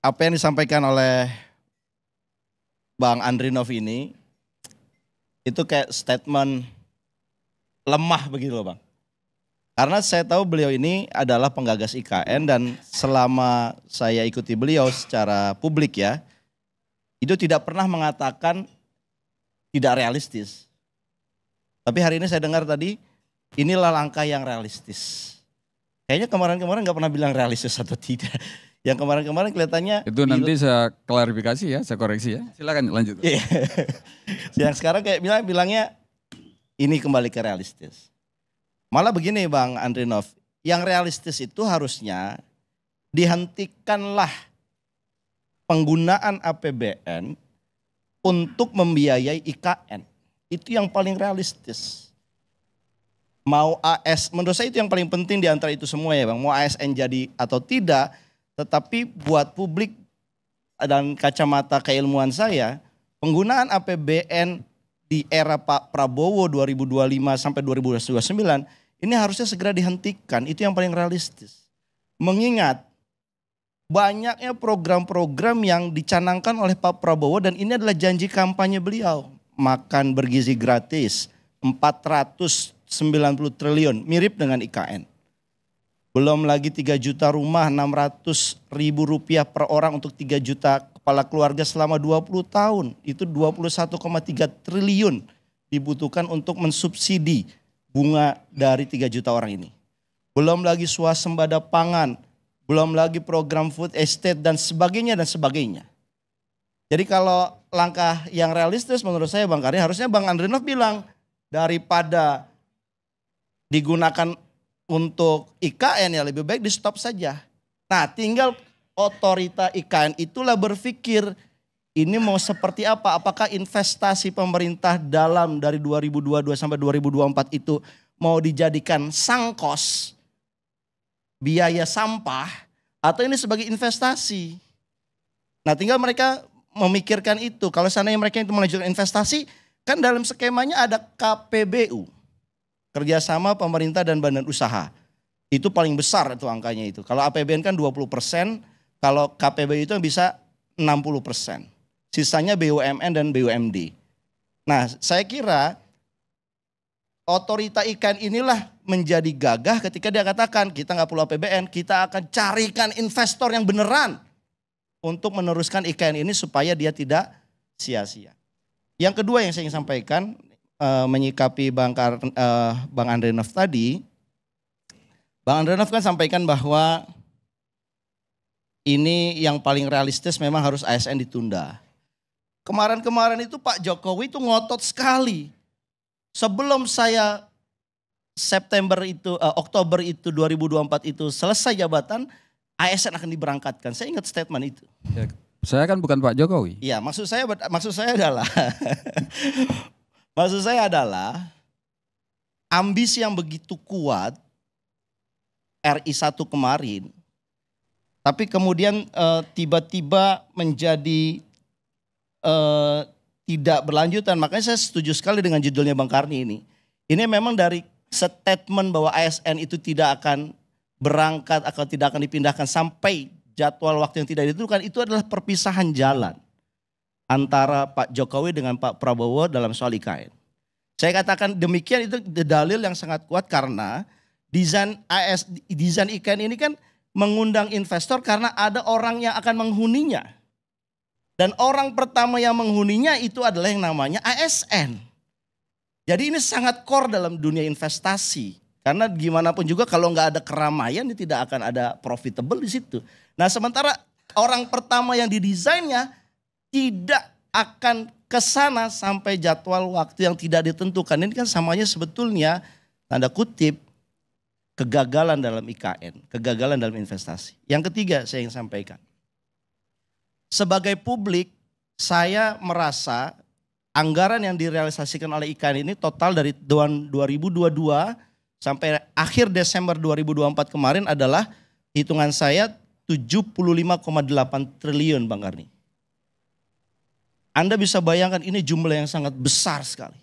apa yang disampaikan oleh Bang Andrinov ini itu kayak statement lemah begitu loh Bang. Karena saya tahu beliau ini adalah penggagas IKN dan selama saya ikuti beliau secara publik ya, itu tidak pernah mengatakan tidak realistis. Tapi hari ini saya dengar tadi, inilah langkah yang realistis. Kayaknya kemarin-kemarin nggak pernah bilang realistis atau tidak. Yang kemarin-kemarin kelihatannya itu nanti saya klarifikasi ya, saya koreksi ya. Silakan lanjut. Iya. Yang sekarang kayak bilangnya ini kembali ke realistis. Malah begini Bang Andrinov, yang realistis itu harusnya dihentikanlah penggunaan APBN untuk membiayai IKN. Itu yang paling realistis. Mau menurut saya itu yang paling penting di antara itu semua ya Bang. Mau ASN jadi atau tidak, tetapi buat publik dan kacamata keilmuan saya, penggunaan APBN di era Pak Prabowo 2025 sampai 2029 ini harusnya segera dihentikan. Itu yang paling realistis. Mengingat banyaknya program-program yang dicanangkan oleh Pak Prabowo dan ini adalah janji kampanye beliau. Makan bergizi gratis, 490 triliun, mirip dengan IKN. Belum lagi 3 juta rumah, 600 ribu rupiah per orang untuk 3 juta kepala keluarga selama 20 tahun. Itu 21,3 triliun dibutuhkan untuk mensubsidi bunga dari 3 juta orang ini. Belum lagi swasembada pangan, belum lagi program food estate dan sebagainya dan sebagainya. Jadi kalau langkah yang realistis menurut saya Bang Karni, harusnya Bang Andrinov bilang daripada digunakan untuk IKN ya lebih baik di stop saja. Nah tinggal otorita IKN itulah berpikir ini mau seperti apa. Apakah investasi pemerintah dalam dari 2022 sampai 2024 itu mau dijadikan sangkos biaya sampah atau ini sebagai investasi. Nah tinggal mereka memikirkan itu. Kalau seandainya mereka itu melanjutkan investasi, kan dalam skemanya ada KPBU. Kerjasama pemerintah dan badan usaha. Itu paling besar itu angkanya itu. Kalau APBN kan 20%, kalau KPBU itu bisa 60%. Sisanya BUMN dan BUMD. Nah saya kira otorita IKN inilah menjadi gagah ketika dia katakan kita nggak perlu APBN, kita akan carikan investor yang beneran untuk meneruskan IKN ini supaya dia tidak sia-sia. Yang kedua yang saya ingin sampaikan menyikapi Bang Andrinov tadi, Bang Andrinov kan sampaikan bahwa ini yang paling realistis memang harus ASN ditunda. Kemarin-kemarin itu Pak Jokowi itu ngotot sekali. Sebelum saya Oktober itu 2024 itu selesai jabatan, ASN akan diberangkatkan. Saya ingat statement itu. Ya, saya kan bukan Pak Jokowi. Iya, maksud saya adalah maksud saya adalah ambisi yang begitu kuat RI1 kemarin, tapi kemudian tiba-tiba menjadi tidak berlanjutan. Makanya saya setuju sekali dengan judulnya Bang Karni ini. Ini memang dari statement bahwa ASN itu tidak akan berangkat atau tidak akan dipindahkan sampai jadwal waktu yang tidak ditentukan, itu adalah perpisahan jalan antara Pak Jokowi dengan Pak Prabowo dalam soal IKN. Saya katakan demikian itu dalil yang sangat kuat karena desain IKN ini kan mengundang investor karena ada orang yang akan menghuninya. Dan orang pertama yang menghuninya itu adalah yang namanya ASN. Jadi ini sangat core dalam dunia investasi. Karena gimana pun juga kalau nggak ada keramaian ini tidak akan ada profitable di situ. Nah sementara orang pertama yang didesainnya tidak akan ke sana sampai jadwal waktu yang tidak ditentukan. Ini kan samanya sebetulnya tanda kutip kegagalan dalam IKN, kegagalan dalam investasi. Yang ketiga saya ingin sampaikan. Sebagai publik saya merasa anggaran yang direalisasikan oleh IKN ini total dari tahun 2022 sampai akhir Desember 2024 kemarin adalah hitungan saya 75,8 triliun Bang Karni. Anda bisa bayangkan ini jumlah yang sangat besar sekali.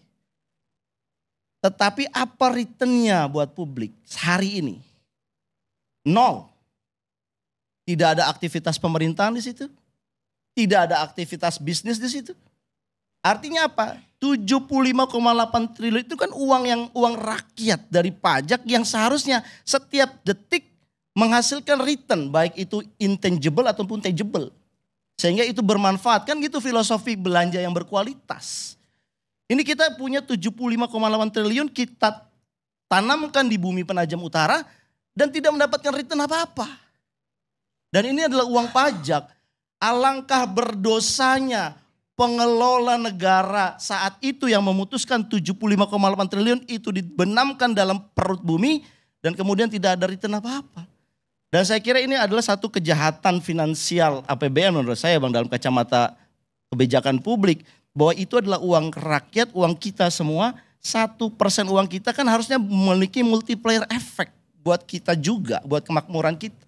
Tetapi apa returnnya buat publik hari ini? Nol. Tidak ada aktivitas pemerintahan di situ. Tidak ada aktivitas bisnis di situ. Artinya apa? 75,8 triliun itu kan uang rakyat dari pajak yang seharusnya setiap detik menghasilkan return, baik itu intangible ataupun tangible. Sehingga itu bermanfaat, kan gitu filosofi belanja yang berkualitas. Ini kita punya 75,8 triliun kita tanamkan di bumi penajam utara dan tidak mendapatkan return apa-apa. Dan ini adalah uang pajak. Alangkah berdosanya pengelola negara saat itu yang memutuskan 75,8 triliun itu dibenamkan dalam perut bumi dan kemudian tidak ada return apa-apa. Dan saya kira ini adalah satu kejahatan finansial APBN menurut saya Bang dalam kacamata kebijakan publik. Bahwa itu adalah uang rakyat, uang kita semua. 1% uang kita kan harusnya memiliki multiplier effect buat kita juga, buat kemakmuran kita.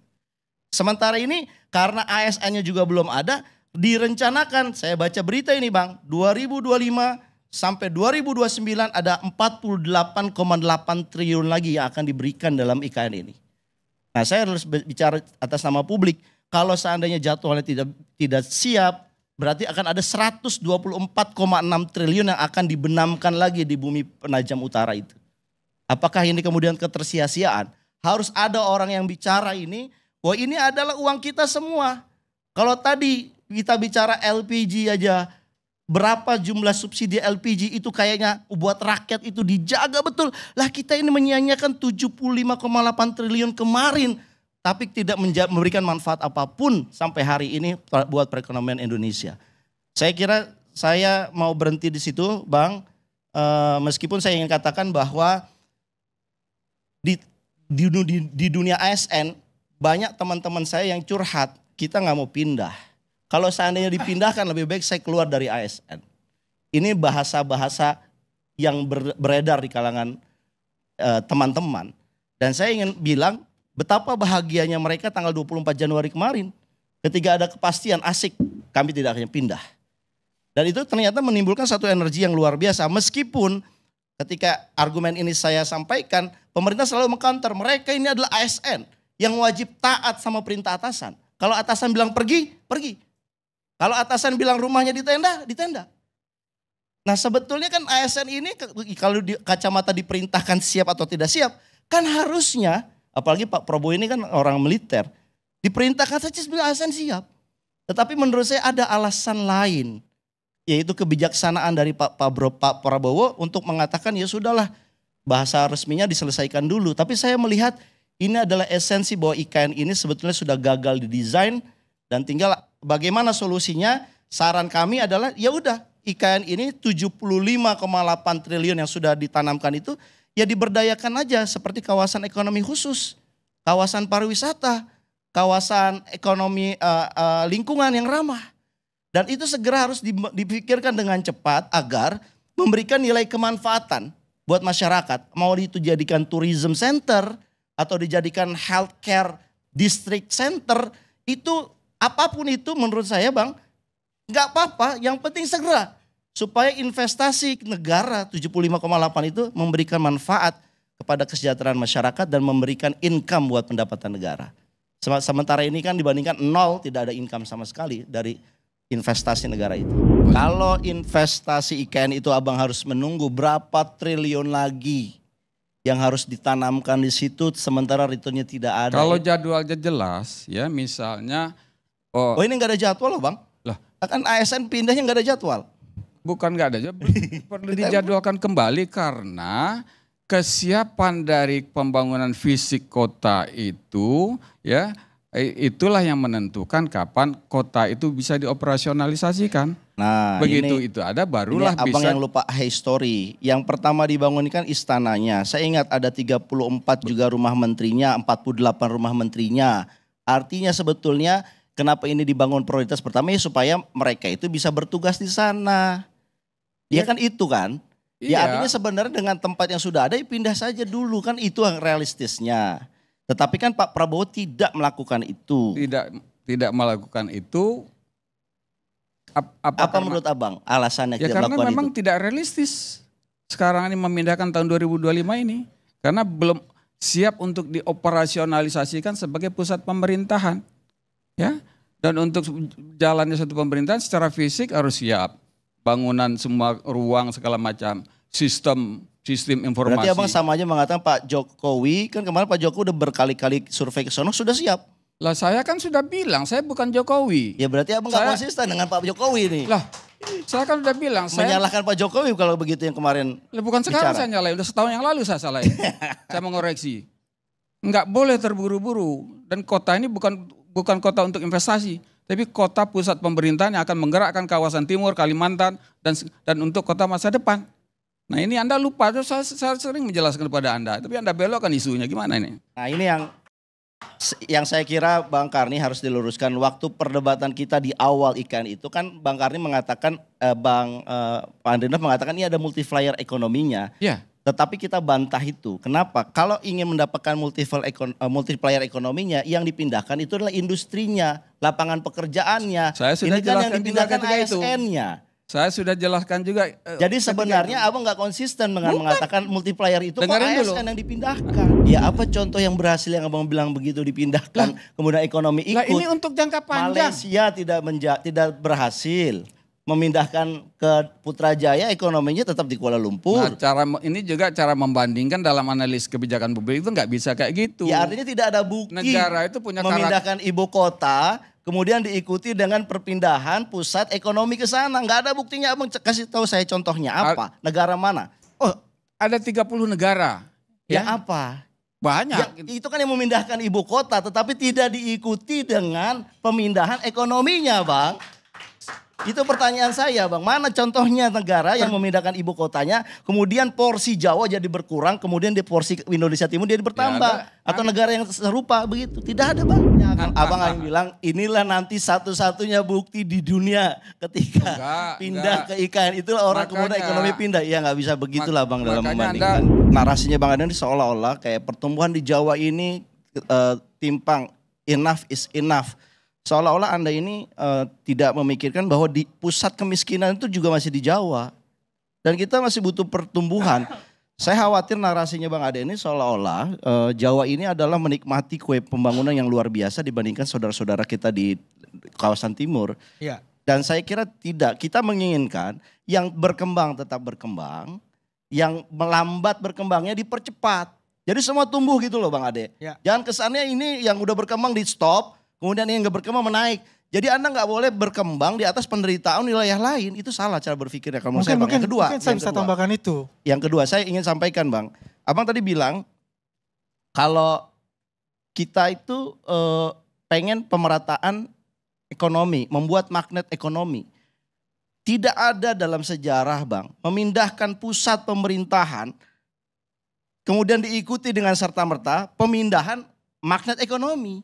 Sementara ini karena ASN-nya juga belum ada, direncanakan, saya baca berita ini Bang, 2025 sampai 2029 ada 48,8 triliun lagi yang akan diberikan dalam IKN ini. Nah saya harus bicara atas nama publik, kalau seandainya jadwalnya tidak siap, berarti akan ada 124,6 triliun yang akan dibenamkan lagi di bumi penajam utara itu. Apakah ini kemudian ketersia-siaan? Harus ada orang yang bicara ini, wah ini adalah uang kita semua. Kalau tadi kita bicara LPG aja, berapa jumlah subsidi LPG itu kayaknya buat rakyat itu dijaga betul. Lah kita ini menyia-nyiakan 75,8 triliun kemarin. Tapi tidak memberikan manfaat apapun sampai hari ini buat perekonomian Indonesia. Saya kira saya mau berhenti di situ Bang. Meskipun saya ingin katakan bahwa di dunia ASN banyak teman-teman saya yang curhat. Kita nggak mau pindah. Kalau seandainya dipindahkan lebih baik saya keluar dari ASN. Ini bahasa-bahasa yang beredar di kalangan teman-teman. Dan saya ingin bilang betapa bahagianya mereka tanggal 24 Januari kemarin. Ketika ada kepastian asik kami tidak akan pindah. Dan itu ternyata menimbulkan satu energi yang luar biasa. Meskipun ketika argumen ini saya sampaikan, pemerintah selalu mengcounter mereka ini adalah ASN yang wajib taat sama perintah atasan. Kalau atasan bilang pergi, pergi. Kalau atasan bilang rumahnya di tenda, di tenda. Nah sebetulnya kan ASN ini kalau di kacamata diperintahkan siap atau tidak siap, kan harusnya, apalagi Pak Prabowo ini kan orang militer, diperintahkan saja sebenarnya ASN siap. Tetapi menurut saya ada alasan lain, yaitu kebijaksanaan dari Pak Prabowo untuk mengatakan ya sudahlah bahasa resminya diselesaikan dulu. Tapi saya melihat ini adalah esensi bahwa IKN ini sebetulnya sudah gagal didesain dan tinggal bagaimana solusinya. Saran kami adalah ya udah IKN ini 75,8 triliun yang sudah ditanamkan itu ya diberdayakan aja seperti kawasan ekonomi khusus, kawasan pariwisata, kawasan ekonomi lingkungan yang ramah. Dan itu segera harus dipikirkan dengan cepat agar memberikan nilai kemanfaatan buat masyarakat. Mau itu dijadikan tourism center atau dijadikan healthcare district center, itu apapun itu menurut saya Bang, nggak apa-apa, yang penting segera. Supaya investasi negara 75,8 itu memberikan manfaat kepada kesejahteraan masyarakat dan memberikan income buat pendapatan negara. Sementara ini kan dibandingkan nol, tidak ada income sama sekali dari investasi negara itu. Kalau investasi IKN itu Abang harus menunggu berapa triliun lagi yang harus ditanamkan di situ sementara returnnya tidak ada. Kalau jadwalnya jelas ya misalnya. Oh ini nggak ada jadwal loh Bang. Lah kan ASN pindahnya nggak ada jadwal. Bukan nggak ada, perlu dijadwalkan kembali karena kesiapan dari pembangunan fisik kota itu ya itulah yang menentukan kapan kota itu bisa dioperasionalisasikan. Nah, begitu itu ada barulah ini bisa. Abang yang lupa history. Yang pertama dibangun kan istananya. Saya ingat ada 34 juga rumah menterinya, 48 rumah menterinya. Artinya sebetulnya kenapa ini dibangun prioritas pertama ya supaya mereka itu bisa bertugas di sana. Ya kan itu kan. Iya. Ya artinya sebenarnya dengan tempat yang sudah ada ya pindah saja dulu kan itu yang realistisnya. Tetapi kan Pak Prabowo tidak melakukan itu. Tidak melakukan itu. Apa menurut Abang alasannya ya tidak melakukan itu? Karena memang tidak realistis. Sekarang ini memindahkan tahun 2025 ini. Karena belum siap untuk dioperasionalisasikan sebagai pusat pemerintahan. Ya. Dan untuk jalannya satu pemerintahan secara fisik harus siap. Bangunan semua ruang segala macam, sistem informasi. Berarti abang sama aja mengatakan Pak Jokowi, kan kemarin Pak Jokowi udah berkali-kali survei ke sono sudah siap. Lah saya kan sudah bilang, saya bukan Jokowi. Ya berarti abang nggak konsisten dengan Pak Jokowi nih. Lah, saya kan udah bilang. Menyalahkan Pak Jokowi kalau begitu yang kemarin. Bukan sekarang saya nyalain, udah setahun yang lalu saya salahin. Saya mengoreksi. Nggak boleh terburu-buru. Dan kota ini bukan kota untuk investasi, tapi kota pusat pemerintahan yang akan menggerakkan kawasan timur, Kalimantan, dan untuk kota masa depan. Nah ini Anda lupa, saya sering menjelaskan kepada Anda, tapi Anda belokkan isunya, gimana ini? Nah ini yang saya kira Bang Karni harus diluruskan. Waktu perdebatan kita di awal IKN itu kan Bang Karni mengatakan, Pak Andrinov mengatakan ini ada multiplier ekonominya. Ya. Tetapi kita bantah itu. Kenapa? Kalau ingin mendapatkan multiplier ekonominya, yang dipindahkan itu adalah industrinya, lapangan pekerjaannya. Saya sudah ini kan yang dipindahkan juga ASN-nya. Saya sudah jelaskan juga. Jadi sebenarnya abang nggak konsisten dengan mengatakan multiplier itu kok Dengerin ASN dulu. yang dipindahkan. Ya apa contoh yang berhasil yang abang bilang begitu dipindahkan, kemudian ekonomi ikut. Nah ini untuk jangka panjang. Malaysia tidak berhasil memindahkan ke Putrajaya, ekonominya tetap di Kuala Lumpur. Nah, ini juga cara membandingkan dalam analis kebijakan publik itu nggak bisa kayak gitu. Ya artinya tidak ada bukti negara itu punya memindahkan ibu kota, kemudian diikuti dengan perpindahan pusat ekonomi ke sana. Nggak ada buktinya, abang kasih tahu saya contohnya apa? Negara mana? Oh, ada 30 negara. Ya apa? Banyak. Ya, itu kan yang memindahkan ibu kota, tetapi tidak diikuti dengan pemindahan ekonominya, Bang. Itu pertanyaan saya, Bang. Mana contohnya negara yang memindahkan ibu kotanya, kemudian porsi Jawa jadi berkurang, kemudian di porsi Indonesia Timur jadi bertambah, atau negara yang serupa begitu? Tidak ada, Bang. Ya, abang yang bilang inilah nanti satu-satunya bukti di dunia ketika pindah ke IKN itu orang kemudian ekonomi pindah. Ya nggak bisa begitulah, Bang, dalam membandingkan. Narasinya Bang Adrian seolah-olah kayak pertumbuhan di Jawa ini timpang, enough is enough. Seolah-olah Anda ini tidak memikirkan bahwa di pusat kemiskinan itu juga masih di Jawa. Dan kita masih butuh pertumbuhan. Saya khawatir narasinya Bang Ade ini seolah-olah Jawa ini adalah menikmati kue pembangunan yang luar biasa dibandingkan saudara-saudara kita di kawasan timur. Ya. Dan saya kira tidak. Kita menginginkan yang berkembang tetap berkembang. Yang melambat berkembangnya dipercepat. Jadi semua tumbuh gitu loh Bang Ade. Ya. Jangan kesannya ini yang udah berkembang di stop. Kemudian yang nggak berkembang menaik. Jadi Anda nggak boleh berkembang di atas penderitaan wilayah lain. Itu salah cara berpikirnya kalau menurut saya, Bang. Yang kedua, mungkin saya bisa tambahkan itu. Yang kedua, saya ingin sampaikan, Bang. Abang tadi bilang kalau kita itu pengen pemerataan ekonomi, membuat magnet ekonomi. Tidak ada dalam sejarah, Bang, memindahkan pusat pemerintahan kemudian diikuti dengan serta-merta pemindahan magnet ekonomi.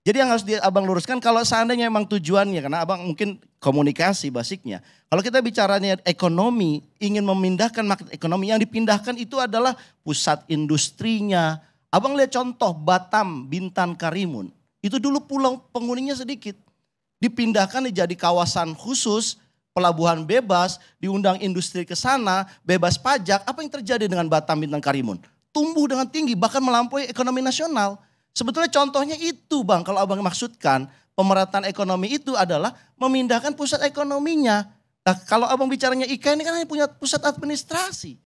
Jadi yang harus abang luruskan kalau seandainya memang tujuannya, karena abang mungkin komunikasi basicnya. Kalau kita bicaranya ekonomi, ingin memindahkan market ekonomi, yang dipindahkan itu adalah pusat industrinya. Abang lihat contoh Batam, Bintan, Karimun. Itu dulu pulau penghuninya sedikit. Dipindahkan jadi kawasan khusus, pelabuhan bebas, diundang industri ke sana, bebas pajak. Apa yang terjadi dengan Batam, Bintan, Karimun? Tumbuh dengan tinggi, bahkan melampaui ekonomi nasional. Sebetulnya contohnya itu Bang, kalau abang maksudkan pemerataan ekonomi itu adalah memindahkan pusat ekonominya. Nah kalau abang bicaranya IKN ini kan hanya punya pusat administrasi.